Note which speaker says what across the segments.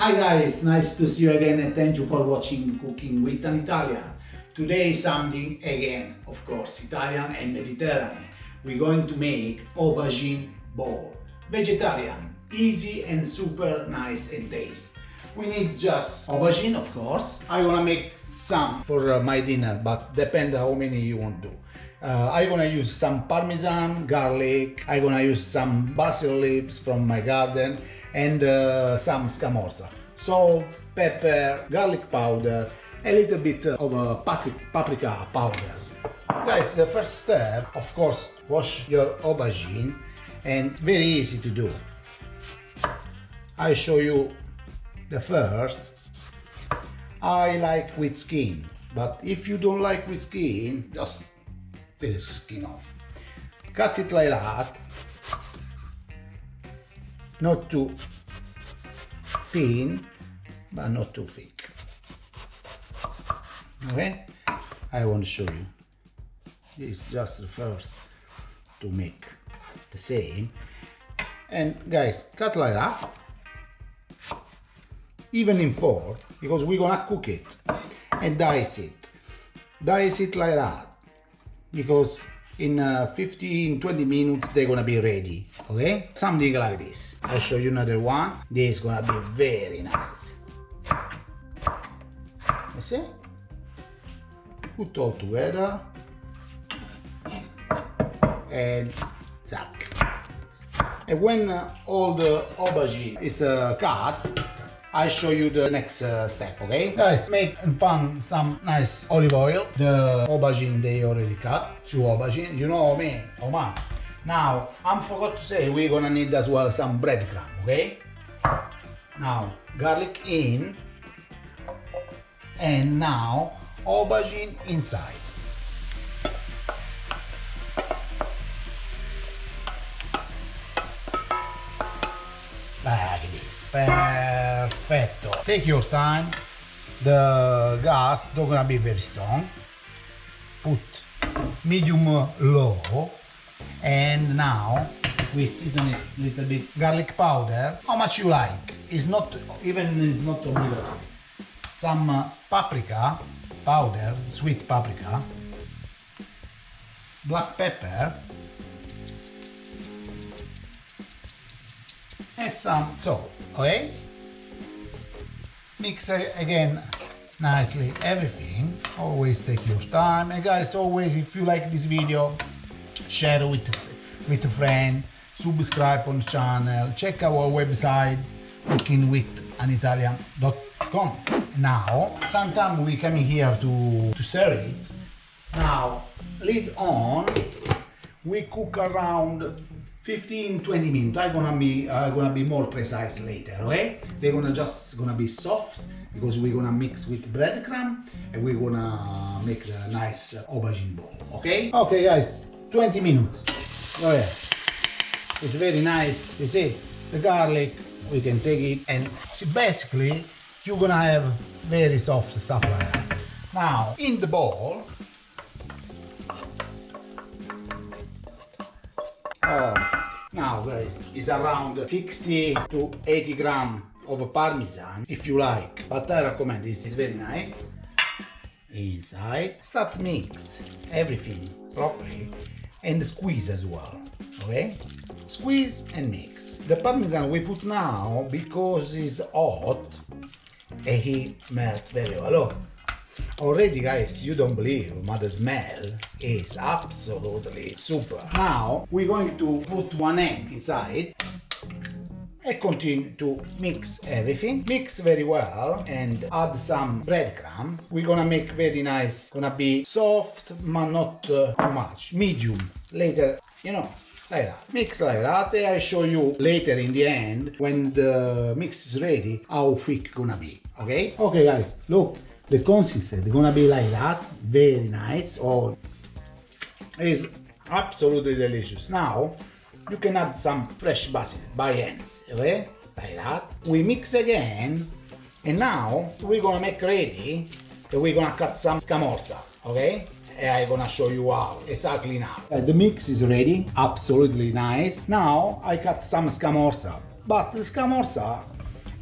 Speaker 1: Hi guys, nice to see you again and thank you for watching Cooking with an Italian. Today something again, of course, Italian and Mediterranean. We're going to make aubergine bowl. Vegetarian, easy and super nice and taste. We need just aubergine, of course. I'm gonna make some for my dinner, but depend how many you want to do. I'm gonna use some Parmesan, garlic, I'm gonna use some Basil Leaves from my garden and some Scamorza. Salt, pepper, garlic powder, a little bit of paprika powder. Guys, the first step, of course, wash your aubergine, and very easy to do. I show you the first. I like with skin, but if you don't like with skin, just take the skin off. Cut it like that, not too thin, but not too thick. Okay, I want to show you. This is just the first to make the same. And guys, cut like that, even in four, because we're gonna cook it, and dice it. Dice it like that, because in 15-20 minutes they're gonna be ready. Okay, something like this. I'll show you another one. This is gonna be very nice. You see? Put all together and zack. And when all the aubergine is cut, I show you the next step, okay? Guys, make in pan some nice olive oil. The aubergine they already cut, 2 aubergine, you know me, oh man. Now, I forgot to say, we're gonna need as well some breadcrumb, okay? Now, garlic in, and now aubergine inside. Like this, perfetto. Take your time. The gas not gonna be very strong. Put medium low, and now we season it a little bit. Garlic powder, how much you like. It's not obligatory. Some paprika powder, sweet paprika. Black pepper. And some salt, okay? Mix again nicely everything. Always take your time. And guys, always, if you like this video, share it with a friend, subscribe on the channel, check our website cookingwithanitalian.com. Now, sometimes we come here to serve it. Now, lid on, we cook around 15-20 minutes. I'm gonna be more precise later, okay? They're gonna be soft because we're gonna mix with breadcrumb and we're gonna make a nice aubergine bowl, okay? Okay guys, 20 minutes. Oh yeah. It's very nice. You see, the garlic, we can take it, and see, basically you're gonna have very soft stuff like that. Now, in the bowl, now guys, it's around 60 to 80 grams of Parmesan, if you like, but I recommend this, it's very nice. Inside, start mix everything properly and squeeze as well, okay? Squeeze and mix. The Parmesan we put now because it's hot and he melts very well. Look, already guys, you don't believe, but the smell is absolutely super. Now we're going to put 1 egg inside and continue to mix everything. Mix very well and add some breadcrumb. We're gonna make very nice, gonna be soft but not too much, medium. Later, you know, like that. Mix like that, and I show you later in the end, when the mix is ready, how thick gonna be, okay? Okay guys, look. The consistency is gonna be like that, very nice. Oh, it's absolutely delicious. Now you can add some fresh basil by hands, okay? Like that. We mix again, and now we're gonna make ready. And we're gonna cut some Scamorza, okay? And I'm gonna show you how exactly now. The mix is ready, absolutely nice. Now I cut some Scamorza, but the Scamorza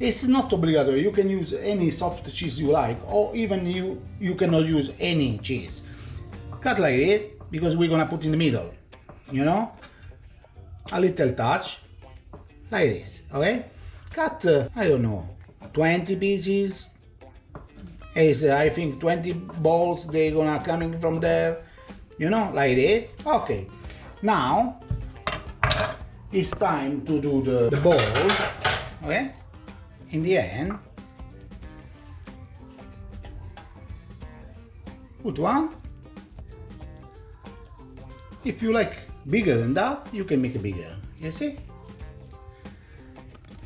Speaker 1: It's not obligatory. You can use any soft cheese you like, or even you cannot use any cheese. Cut like this, because we're gonna put in the middle, you know? A little touch, like this, okay? Cut, I don't know, 20 pieces. Is I think 20 balls, they're gonna coming from there, you know, like this. Okay, now it's time to do the balls, okay? In the end, put one. If you like bigger than that, you can make it bigger, you see?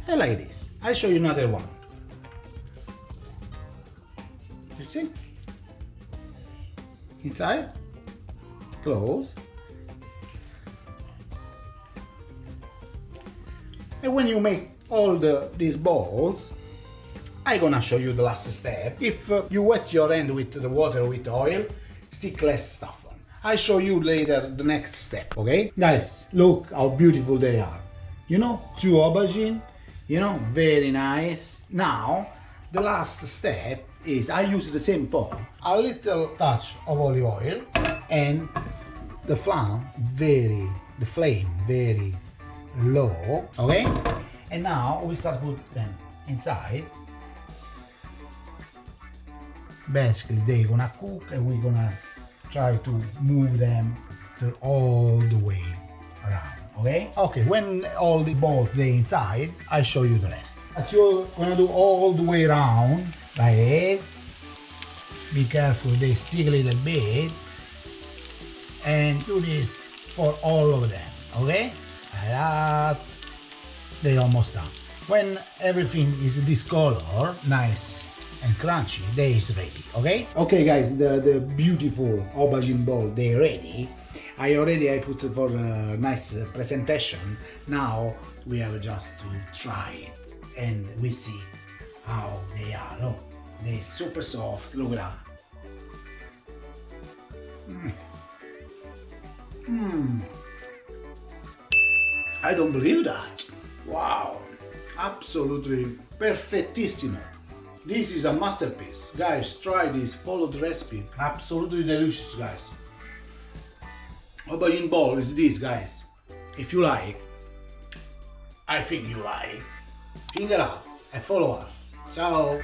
Speaker 1: I like this. I'll show you another one. You see? Inside, close. And when you make all these balls, I'm gonna show you the last step. If you wet your hand with the water with oil, stick less stuff on. I'll show you later the next step, okay? Guys, look how beautiful they are. You know, 2 aubergine, you know, very nice. Now, the last step is I use the same pot, a little touch of olive oil, and the flame very low, okay? And now we start put them inside. Basically, they're gonna cook, and we're gonna try to move them all the way around, okay? Okay, when all the balls they're inside, I'll show you the rest. As you're gonna do all the way around, like this. Be careful, they stick a little bit. And do this for all of them, okay? Like that. They're almost done. When everything is this color, nice and crunchy, they is ready, okay? Okay guys, the beautiful aubergine ball, they're ready. I put it for a nice presentation. Now we have just to try it and we see how they are. Look, they're super soft, look at that. I don't believe that. Wow, absolutely perfettissimo. This is a masterpiece. Guys, try this, follow the recipe. Absolutely delicious, guys. Aubergine ball is this, guys. If you like, I think you like, finger up and follow us. Ciao.